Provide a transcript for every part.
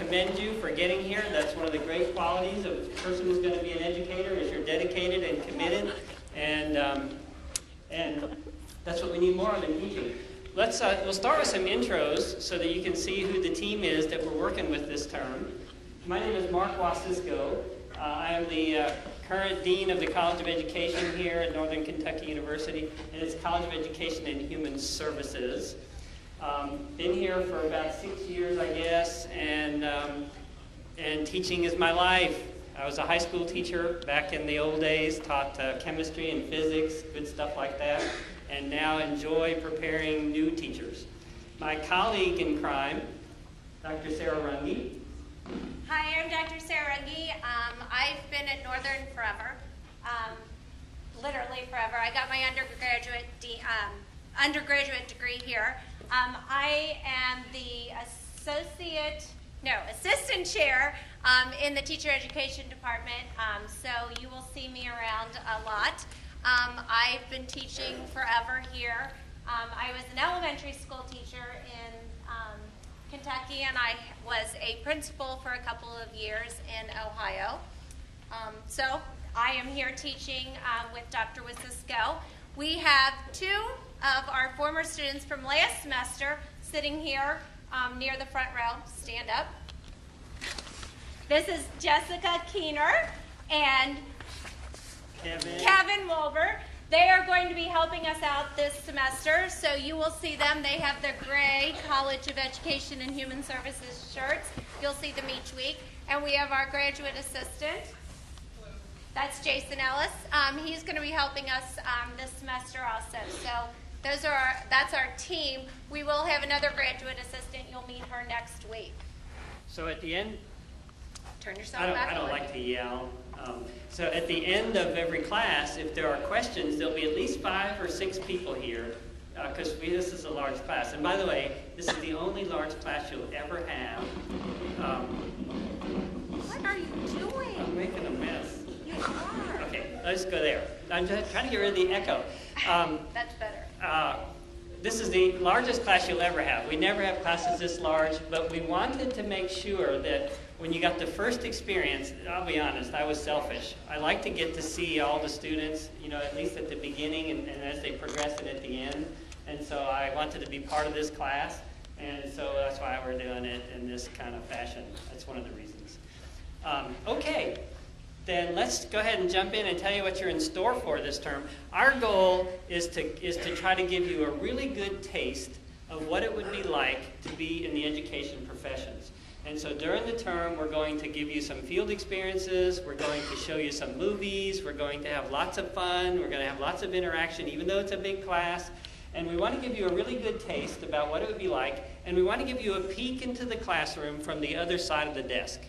commend you for getting here. That's one of the great qualities of a person who's going to be an educator, is you're dedicated and committed, and that's what we need more of in teaching. We'll start with some intros so that you can see who the team is that we're working with this term. My name is Mark Wasisco. I am the current Dean of the College of Education here at Northern Kentucky University, and it's College of Education and Human Services. Been here for about 6 years, I guess, and teaching is my life. I was a high school teacher back in the old days, taught chemistry and physics, good stuff like that, and now enjoy preparing new teachers. My colleague in crime, Dr. Sarah Runge. Hi, I'm Dr. Sarah Runge. I've been at Northern forever, literally forever. I got my undergraduate degree here. I am the assistant chair in the teacher education department, so you will see me around a lot. I've been teaching forever here. I was an elementary school teacher in Kentucky, and I was a principal for a couple of years in Ohio. So I am here teaching with Dr. Wasisco. We have two of our former students from last semester sitting here near the front row. Stand up. This is Jessica Keener and Kevin Wolber. They are going to be helping us out this semester, so you will see them. They have their gray College of Education and Human Services shirts. You'll see them each week. And we have our graduate assistant. That's Jason Ellis. He's going to be helping us this semester also. So that's our team. We will have another graduate assistant. You'll meet her next week. So at the end, turn yourself back. I don't like to yell. So at the end of every class, if there are questions, there'll be at least 5 or 6 people here, because this is a large class. And by the way, this is the only large class you'll ever have. What are you doing? I'm making a mess. You are. Okay, let's go there. I'm just trying to get rid of the echo. That's better. This is the largest class you'll ever have. We never have classes this large, but we wanted to make sure that when you got the first experience, I'll be honest, I was selfish. I like to get to see all the students, at least at the beginning and as they progress and at the end. And so I wanted to be part of this class, and so that's why we're doing it in this kind of fashion. That's one of the reasons. Okay, then let's go ahead and jump in and tell you what you're in store for this term. Our goal is to try to give you a really good taste of what it would be like to be in the education professions. And so during the term, we're going to give you some field experiences, we're going to show you some movies, we're going to have lots of fun, we're going to have lots of interaction, even though it's a big class. And we want to give you a really good taste about what it would be like, and we want to give you a peek into the classroom from the other side of the desk.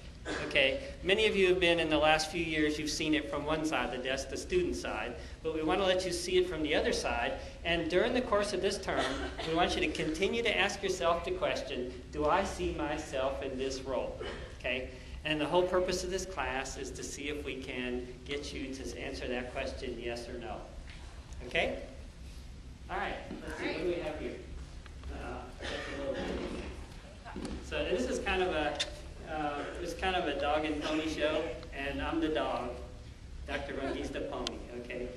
Okay, many of you have been in the last few years, you've seen it from one side of the desk, the student side, but we want to let you see it from the other side. And during the course of this term, we want you to continue to ask yourself the question, do I see myself in this role? Okay, and the whole purpose of this class is to see if we can get you to answer that question, yes or no. Okay? All right, let's see, what do we have here? So this is kind of a dog and pony show, and I'm the dog. Dr. Runge's the pony, okay?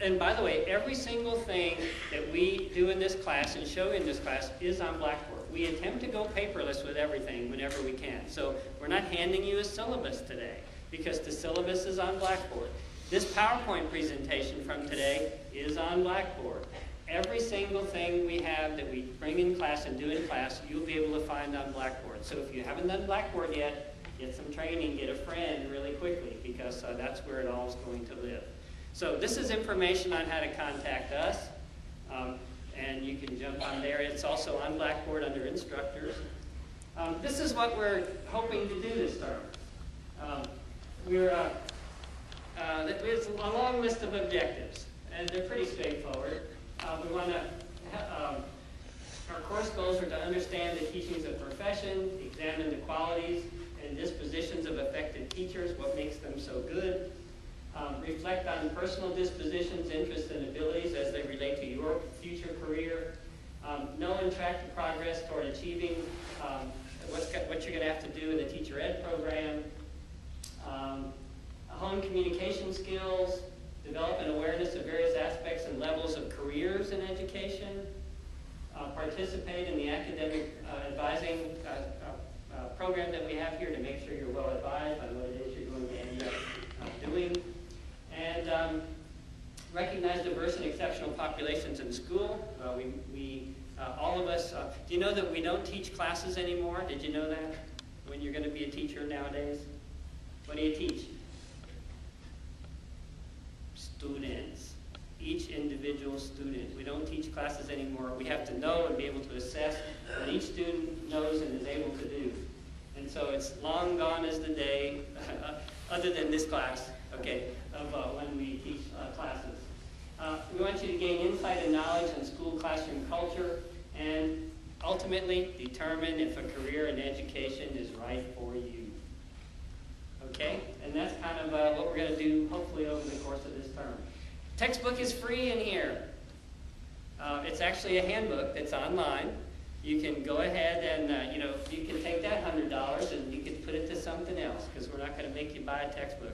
And by the way, every single thing that we do in this class and show in this class is on Blackboard. We attempt to go paperless with everything whenever we can. So we're not handing you a syllabus today, because the syllabus is on Blackboard. This PowerPoint presentation from today is on Blackboard. Every single thing we have that we bring in class and do in class, you'll be able to find on Blackboard. So if you haven't done Blackboard yet, get some training, get a friend really quickly, because that's where it all is going to live. So this is information on how to contact us, and you can jump on there. It's also on Blackboard under instructors. This is what we're hoping to do this term. There's a long list of objectives, and they're pretty straightforward. We want to, our course goals are to understand the teachings of profession, examine the qualities and dispositions of effective teachers, what makes them so good, reflect on personal dispositions, interests, and abilities as they relate to your future career, Know and track your progress toward achieving what you're going to have to do in the teacher ed program. Hone communication skills, develop an awareness of various aspects and levels of careers in education, participate in the academic advising program that we have here to make sure you're well advised on what it is you're going to end up doing, and recognize diverse and exceptional populations in school. All of us, do you know that we don't teach classes anymore? Did you know that? When you're going to be a teacher nowadays? What do you teach? Students. Each individual student. We don't teach classes anymore. We have to know and be able to assess what each student knows and is able to do. And so it's long gone is the day, other than this class, okay, of when we teach classes. We want you to gain insight and knowledge in school classroom culture and ultimately determine if a career in education is right for you. Okay? And that's kind of what we're going to do hopefully over the course of this term. Textbook is free in here. It's actually a handbook that's online. You can go ahead and, you can take that $100 and you can put it to something else because we're not going to make you buy a textbook.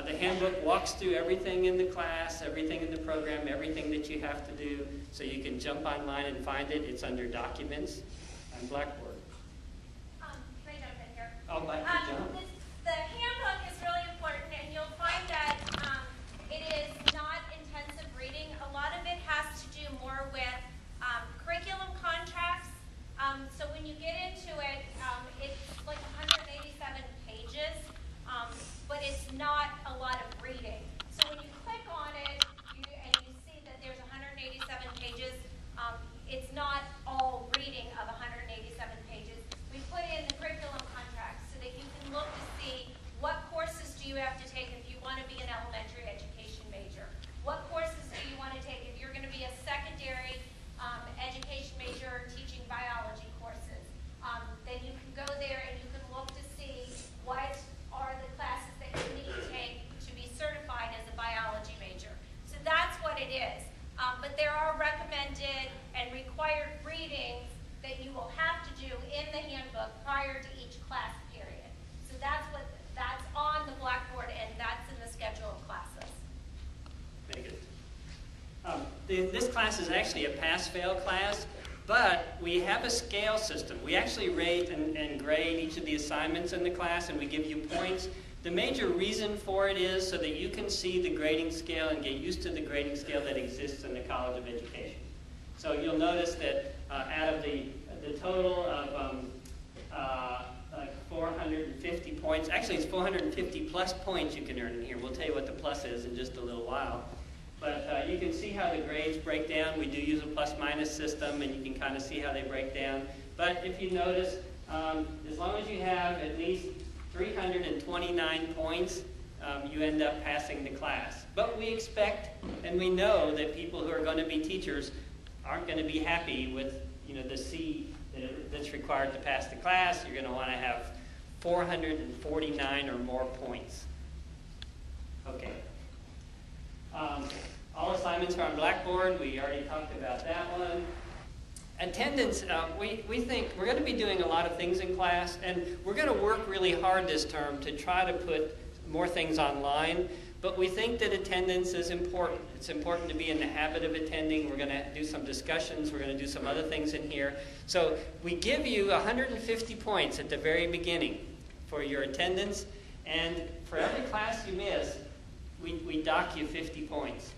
The handbook walks through everything in the class, everything in the program, everything that you have to do, so you can jump online and find it. It's under Documents on Blackboard. Can I jump in here? I'd like to jump. The handbook is really important, and you'll find that it is not intensive reading. A lot of it has to do more with curriculum contracts. So when you get into it, it's like 187 pages. But it's not a lot of reading. So when you click on it and you see that there's 187 pages, it's not all reading of 187 pages. We put in the curriculum contracts so that you can look to see what courses do you have to take if you want to be an elementary education major. What courses do you want to take if you're going to be a secondary education major teaching biology courses. Then you can go there and you can look to see what are the classes that you need to take to be certified as a biology major. So that's what it is. But there are recommended and required readings that you will have to do in the handbook prior to each class period. So that's on the Blackboard, and that's in the schedule of classes. Very good. This class is actually a pass-fail class, but we have a scale system. We actually rate and grade each of the assignments in the class, and we give you points. The major reason for it is so that you can see the grading scale and get used to the grading scale that exists in the College of Education. So you'll notice that out of the total of like 450 points, actually it's 450 plus points you can earn in here. We'll tell you what the plus is in just a little while. But you can see how the grades break down. We do use a plus-minus system, and you can kind of see how they break down. But if you notice, as long as you have at least 329 points, you end up passing the class. But we expect, and we know that people who are going to be teachers aren't going to be happy with, the C that's required to pass the class. You're going to want to have 449 or more points. Okay. All assignments are on Blackboard. We already talked about that one. Attendance, we think we're going to be doing a lot of things in class, and we're going to work really hard this term to try to put more things online, but we think that attendance is important. It's important to be in the habit of attending. We're going to do some discussions. We're going to do some other things in here. So we give you 150 points at the very beginning for your attendance, and for every class you miss, we dock you 50 points.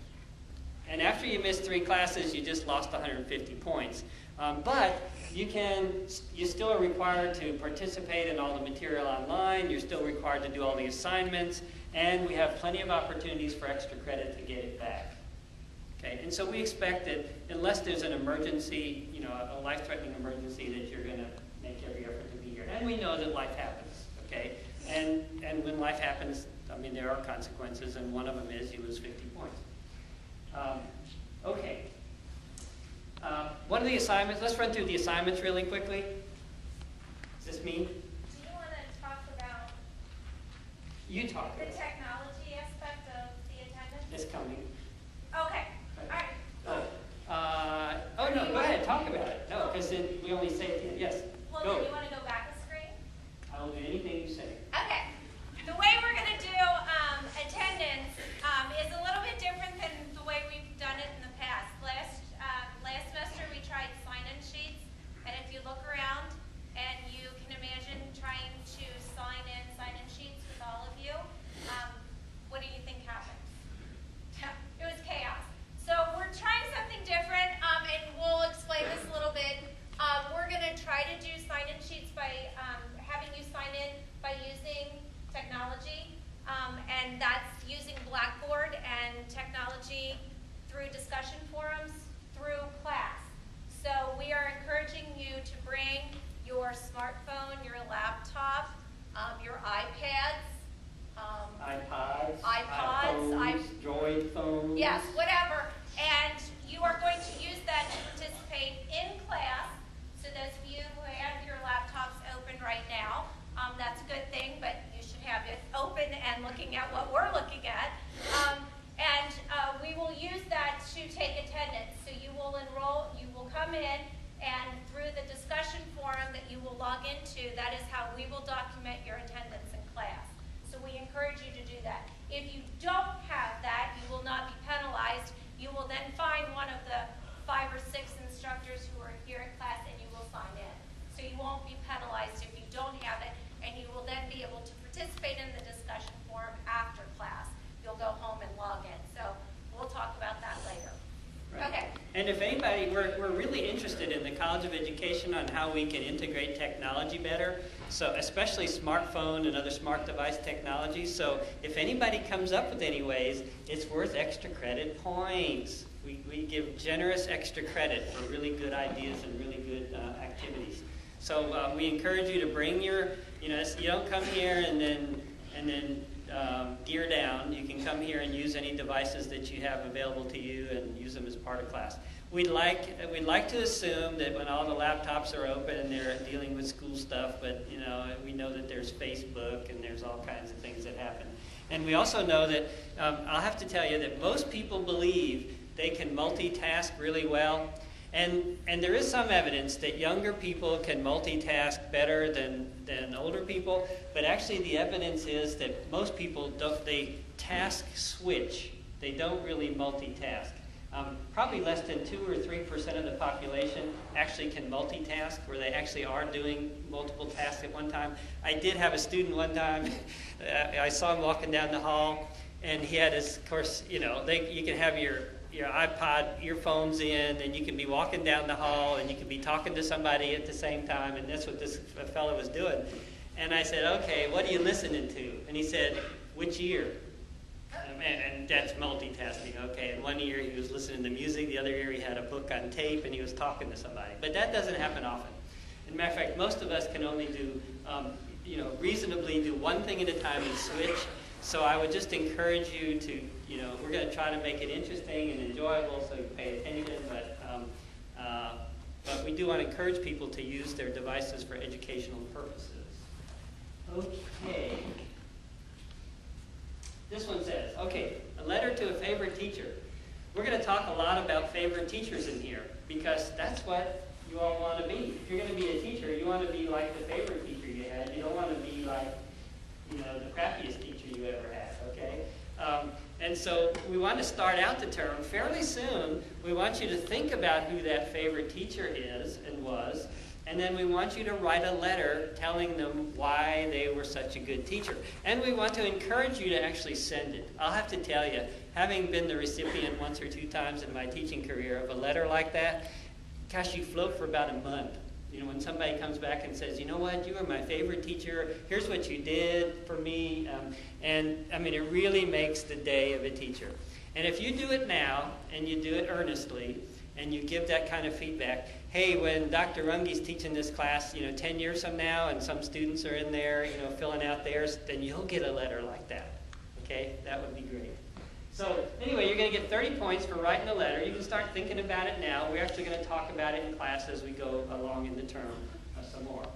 And after you miss 3 classes, you just lost 150 points. But you still are required to participate in all the material online. You're still required to do all the assignments. And we have plenty of opportunities for extra credit to get it back. Okay? And so we expect that unless there's an emergency, a life-threatening emergency, that you're going to make every effort to be here. And we know that life happens. Okay? And when life happens, there are consequences, and one of them is you lose 50 points. Okay. One of the assignments, let's run through the assignments really quickly. Is this me? Do you want to talk about You talk. the technology aspect of the attendance? It's coming. Okay. All right. Oh no, go ahead. talk about it. No, because then we only say it to you. Yes, Well, go. then you want to go back a screen? I will do anything you say. Okay. The way we're going to do attendance is a little bit different than the way we've done it in the past. Last semester we tried sign-in sheets, and if you look around and you can imagine trying to sign-in sheets with all of you, what do you think happened? It was chaos. So we're trying something different, and we'll explain this a little bit. We're going to try to do sign-in sheets by having you sign in by using technology, and that's using Blackboard and technology through discussion forums through class. So we are encouraging you to bring your smartphone, your laptop, your iPads, iPods, iPhones, Droid phones. yes, whatever. And you are going to use that to participate in class. So those of you who have your laptops open right now, that's a good thing, but you should have it open and looking at what we're looking at. We will use that to take attendance. So you will enroll, you will come in, and through the discussion forum that you will log into, that is how we will document your attendance in class. So we encourage you to do that. If you don't have that, you will not be penalized. You will then find one of the 5 or 6 instructors who are here in class, and you will sign in. So you won't be penalized if you don't have it, and you will then be able to participate in the discussion forum after class. You'll go home and log in. So we'll talk about that later. Right. Okay. And if anybody, we're really interested in the College of Education on how we can integrate technology better, so especially smartphone and other smart device technologies. So if anybody comes up with any ways, it's worth extra credit points. We give generous extra credit for really good ideas and really good activities. So we encourage you to bring your, you don't come here and then gear down. You can come here and use any devices that you have available to you and use them as part of class. We'd like to assume that when all the laptops are open and they're dealing with school stuff, but we know that there's Facebook and there's all kinds of things that happen. And we also know that I'll have to tell you that most people believe they can multitask really well. And there is some evidence that younger people can multitask better than older people, but actually the evidence is that most people they task switch. They don't really multitask. Probably less than 2 or 3% of the population actually can multitask, where they actually are doing multiple tasks at one time. I did have a student one time, I saw him walking down the hall, and he had his, of course, you can have your iPod earphones in, and you can be walking down the hall, and you can be talking to somebody at the same time, and that's what this fellow was doing. And I said, okay, what are you listening to? And he said, which ear? And that's multitasking, okay. In one ear he was listening to music, the other ear he had a book on tape, and he was talking to somebody. But that doesn't happen often. As a matter of fact, most of us can only do, reasonably do one thing at a time and switch. So I would just encourage you to, we're going to try to make it interesting and enjoyable so you pay attention, but we do want to encourage people to use their devices for educational purposes. Okay. This one says, okay, a letter to a favorite teacher. We're going to talk a lot about favorite teachers in here because that's what you all want to be. If you're going to be a teacher, you want to be like the favorite teacher you had. You don't want to be like, the crappiest teacher you ever had, okay? And so we want to start out the term fairly soon. We want you to think about who that favorite teacher is and was, and then we want you to write a letter telling them why they were such a good teacher. And we want to encourage you to actually send it. I'll have to tell you, having been the recipient once or 2 times in my teaching career of a letter like that, gosh, you float for about a month. When somebody comes back and says, you know what, you were my favorite teacher, here's what you did for me, it really makes the day of a teacher. And if you do it now, and you do it earnestly, and you give that kind of feedback, hey, when Dr. Runge's teaching this class, 10 years from now, and some students are in there, filling out theirs, then you'll get a letter like that, okay? That would be great. So anyway, you're going to get 30 points for writing a letter. You can start thinking about it now. We're actually going to talk about it in class as we go along in the term some more.